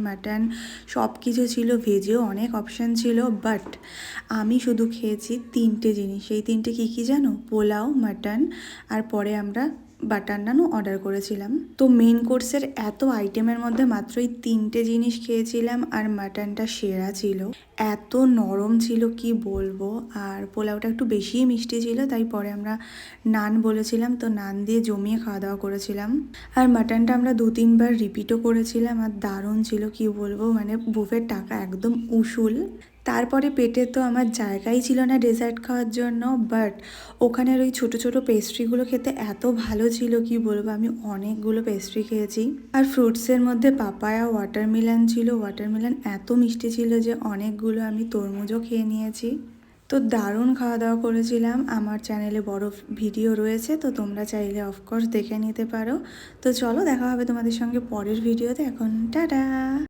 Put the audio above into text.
Mutton সব কিছু ছিল, ভেজেও অনেক অপশান ছিল, বাট আমি শুধু খেয়েছি 3টে জিনিস। সেই 3টে কী কী জানো? পোলাও, মাটন, আর পরে আমরা বাটার নানও অর্ডার করেছিলাম। তো মেন কোর্সের এত আইটেমের মধ্যে মাত্র এই 3টে জিনিস খেয়েছিলাম, আর মাটনটা সেরা ছিল, এত নরম ছিল কি বলবো। আর পোলাওটা একটু বেশিই মিষ্টি ছিল, তাই পরে আমরা নান বলেছিলাম, তো নান দিয়ে জমিয়ে খাওয়া দাওয়া করেছিলাম। আর মাটনটা আমরা 2-3বার রিপিটও করেছিলাম, আর দারুণ ছিল কি বলবো, মানে বুফের টাকা একদম উসুল। তারপরে পেটে তো আমার জায়গাই ছিল না ডেজার্ট খাওয়ার জন্য, বাট ওখানের ওই ছোটো ছোটো পেস্ট্রিগুলো খেতে এত ভালো ছিল কি বলবো, আমি অনেকগুলো পেস্ট্রি খেয়েছি। আর ফ্রুটসের মধ্যে পাপায়া, ওয়াটারমেলন ছিল, ওয়াটারমেলন এত মিষ্টি ছিল যে অনেকগুলো আমি তরমুজও খেয়ে নিয়েছি। তো দারুণ খাওয়া দাওয়া করেছিলাম। আমার চ্যানেলে বড় ভিডিও রয়েছে, তো তোমরা চাইলে অফকোর্স দেখে নিতে পারো। তো চলো, দেখা হবে তোমাদের সঙ্গে পরের ভিডিওতে। এখন টাটা।